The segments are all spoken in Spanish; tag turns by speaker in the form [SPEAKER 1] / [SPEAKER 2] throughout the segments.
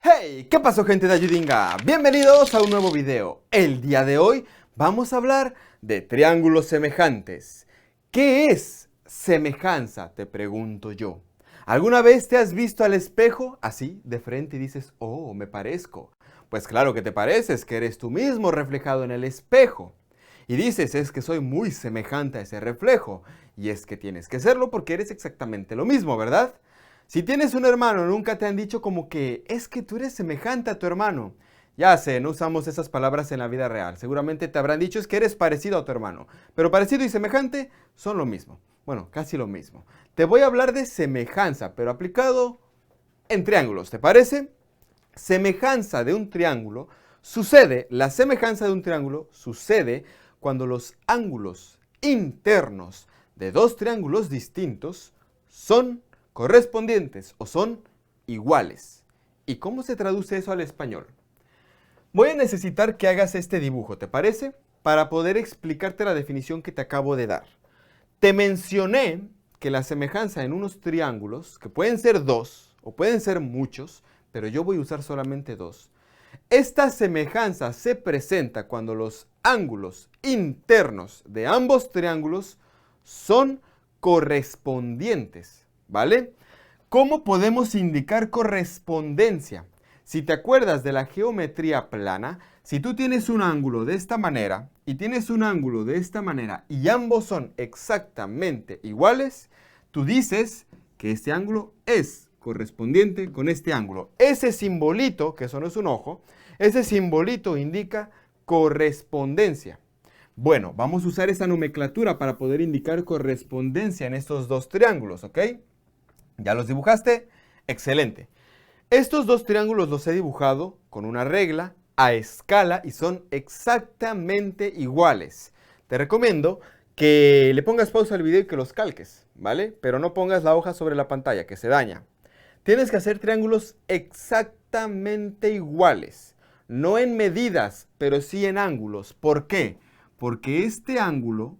[SPEAKER 1] Hey, ¿qué pasó, gente de Ayudinga? Bienvenidos a un nuevo video. El día de hoy vamos a hablar de triángulos semejantes. ¿Qué es semejanza? Te pregunto yo. ¿Alguna vez te has visto al espejo así de frente y dices, oh, me parezco? Pues claro que te pareces, que eres tú mismo reflejado en el espejo. Y dices, es que soy muy semejante a ese reflejo. Y es que tienes que serlo porque eres exactamente lo mismo, ¿verdad? Si tienes un hermano, nunca te han dicho como que es que tú eres semejante a tu hermano. Ya sé, no usamos esas palabras en la vida real. Seguramente te habrán dicho es que eres parecido a tu hermano. Pero parecido y semejante son lo mismo. Bueno, casi lo mismo. Te voy a hablar de semejanza, pero aplicado en triángulos, ¿te parece? Semejanza de un triángulo sucede, la semejanza de un triángulo sucede cuando los ángulos internos de dos triángulos distintos son correspondientes o son iguales. ¿Y cómo se traduce eso al español? Voy a necesitar que hagas este dibujo, ¿te parece? Para poder explicarte la definición que te acabo de dar. Te mencioné que la semejanza en unos triángulos, que pueden ser dos o pueden ser muchos, pero yo voy a usar solamente dos. Esta semejanza se presenta cuando los ángulos internos de ambos triángulos son correspondientes. ¿Vale? ¿Cómo podemos indicar correspondencia? Si te acuerdas de la geometría plana, si tú tienes un ángulo de esta manera y tienes un ángulo de esta manera y ambos son exactamente iguales, tú dices que este ángulo es correspondiente con este ángulo. Ese simbolito, que eso no es un ojo, ese simbolito indica correspondencia. Bueno, vamos a usar esa nomenclatura para poder indicar correspondencia en estos dos triángulos, ¿ok? ¿Ya los dibujaste? Excelente. Estos dos triángulos los he dibujado con una regla a escala y son exactamente iguales. Te recomiendo que le pongas pausa al video y que los calques, ¿vale? Pero no pongas la hoja sobre la pantalla, que se daña. Tienes que hacer triángulos exactamente iguales. No en medidas, pero sí en ángulos. ¿Por qué? Porque este ángulo,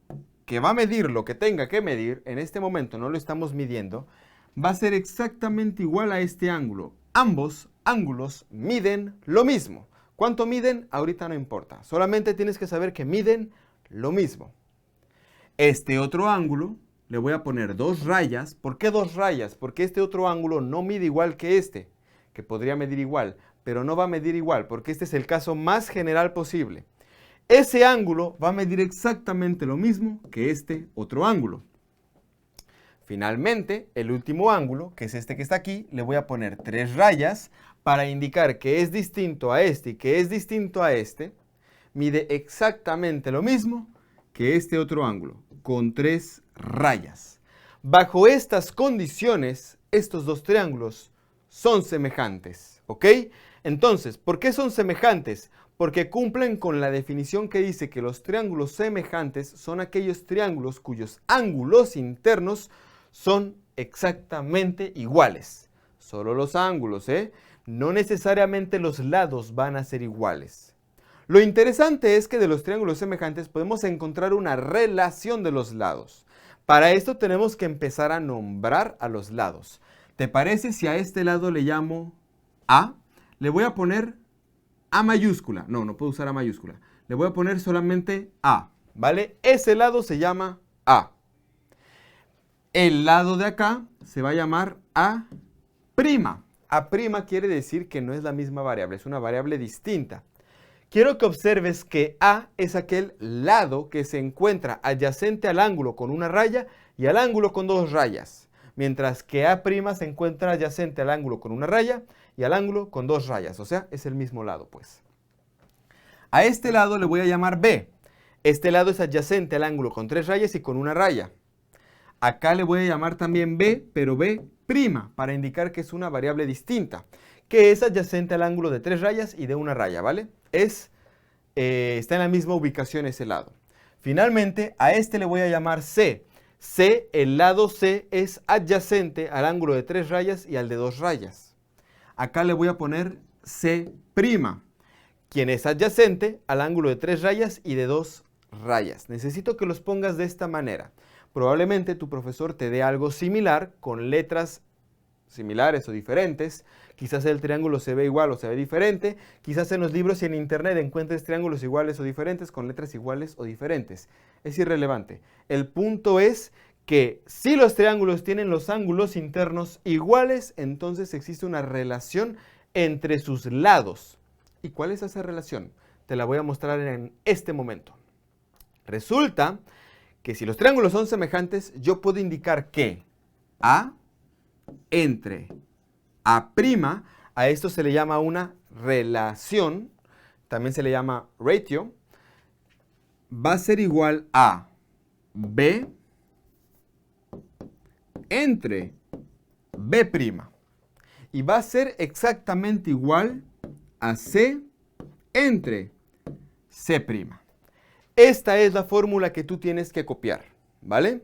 [SPEAKER 1] que va a medir lo que tenga que medir, en este momento no lo estamos midiendo, va a ser exactamente igual a este ángulo. Ambos ángulos miden lo mismo. ¿Cuánto miden? Ahorita no importa. Solamente tienes que saber que miden lo mismo. Este otro ángulo le voy a poner dos rayas. ¿Por qué dos rayas? Porque este otro ángulo no mide igual que este, que podría medir igual, pero no va a medir igual, porque este es el caso más general posible. Ese ángulo va a medir exactamente lo mismo que este otro ángulo. Finalmente, el último ángulo, que es este que está aquí, le voy a poner tres rayas para indicar que es distinto a este y que es distinto a este. Mide exactamente lo mismo que este otro ángulo, con tres rayas. Bajo estas condiciones, estos dos triángulos son semejantes, ¿ok? Entonces, ¿por qué son semejantes? Porque cumplen con la definición que dice que los triángulos semejantes son aquellos triángulos cuyos ángulos internos son exactamente iguales. Solo los ángulos, ¿eh? No necesariamente los lados van a ser iguales. Lo interesante es que de los triángulos semejantes podemos encontrar una relación de los lados. Para esto tenemos que empezar a nombrar a los lados. ¿Te parece si a este lado le llamo A? Le voy a poner A mayúscula. No, no puedo usar A mayúscula. Le voy a poner solamente A, ¿vale? Ese lado se llama A. El lado de acá se va a llamar A'. A' quiere decir que no es la misma variable, es una variable distinta. Quiero que observes que A es aquel lado que se encuentra adyacente al ángulo con una raya y al ángulo con dos rayas, mientras que A' se encuentra adyacente al ángulo con una raya y al ángulo con dos rayas, o sea, es el mismo lado, pues. A este lado le voy a llamar B. Este lado es adyacente al ángulo con tres rayas y con una raya. Acá le voy a llamar también B, pero B', para indicar que es una variable distinta, que es adyacente al ángulo de tres rayas y de una raya, ¿vale? Está en la misma ubicación ese lado. Finalmente, a este le voy a llamar C. C, el lado C es adyacente al ángulo de tres rayas y al de dos rayas. Acá le voy a poner C', quien es adyacente al ángulo de tres rayas y de dos rayas. Necesito que los pongas de esta manera. Probablemente tu profesor te dé algo similar con letras similares o diferentes. Quizás el triángulo se ve igual o se ve diferente. Quizás en los libros y en internet encuentres triángulos iguales o diferentes con letras iguales o diferentes. Es irrelevante. El punto es que si los triángulos tienen los ángulos internos iguales, entonces existe una relación entre sus lados. ¿Y cuál es esa relación? Te la voy a mostrar en este momento. Resulta que si los triángulos son semejantes, yo puedo indicar que A entre A', a esto se le llama una relación, también se le llama ratio, va a ser igual a B entre B'. Y va a ser exactamente igual a C entre C'. Esta es la fórmula que tú tienes que copiar, ¿vale?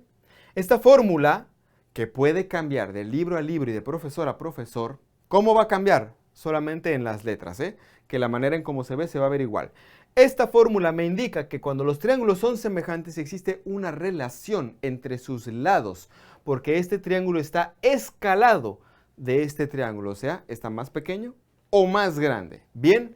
[SPEAKER 1] Esta fórmula, que puede cambiar de libro a libro y de profesor a profesor, ¿cómo va a cambiar? Solamente en las letras, que la manera en cómo se ve se va a ver igual. Esta fórmula me indica que cuando los triángulos son semejantes existe una relación entre sus lados, porque este triángulo está escalado de este triángulo, o sea, está más pequeño o más grande. Bien,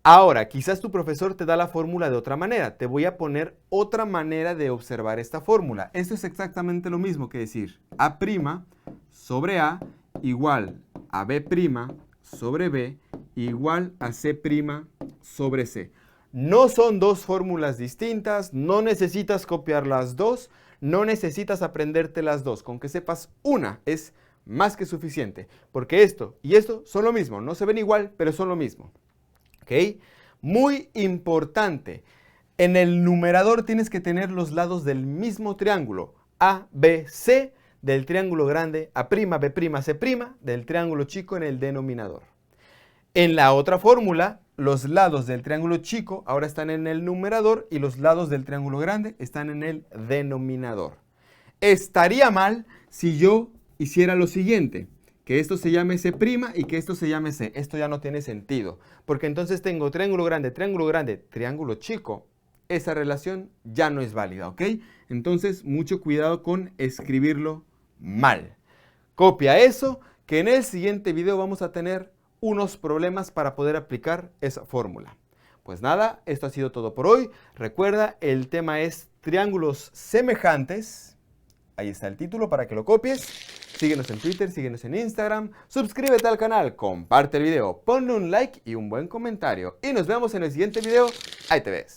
[SPEAKER 1] ahora quizás tu profesor te da la fórmula de otra manera. Te voy a poner otra manera de observar esta fórmula. Esto es exactamente lo mismo que decir A' sobre A igual a B' sobre B igual a C' sobre C. No son dos fórmulas distintas, no necesitas copiar las dos, no necesitas aprenderte las dos. Con que sepas una es más que suficiente, porque esto y esto son lo mismo, no se ven igual, pero son lo mismo. ¿Ok? Muy importante, en el numerador tienes que tener los lados del mismo triángulo, A, B, C, del triángulo grande, A', B', C', del triángulo chico en el denominador. En la otra fórmula, los lados del triángulo chico ahora están en el numerador y los lados del triángulo grande están en el denominador. Estaría mal si yo hiciera lo siguiente, que esto se llame C' y que esto se llame C. Esto ya no tiene sentido, porque entonces tengo triángulo grande, triángulo chico. Esa relación ya no es válida, ¿ok? Entonces, mucho cuidado con escribirlo mal. Copia eso, que en el siguiente video vamos a tener unos problemas para poder aplicar esa fórmula. Pues nada, esto ha sido todo por hoy. Recuerda, el tema es triángulos semejantes. Ahí está el título para que lo copies. Síguenos en Twitter, síguenos en Instagram. Suscríbete al canal, comparte el video, ponle un like y un buen comentario. Y nos vemos en el siguiente video. Ahí te ves.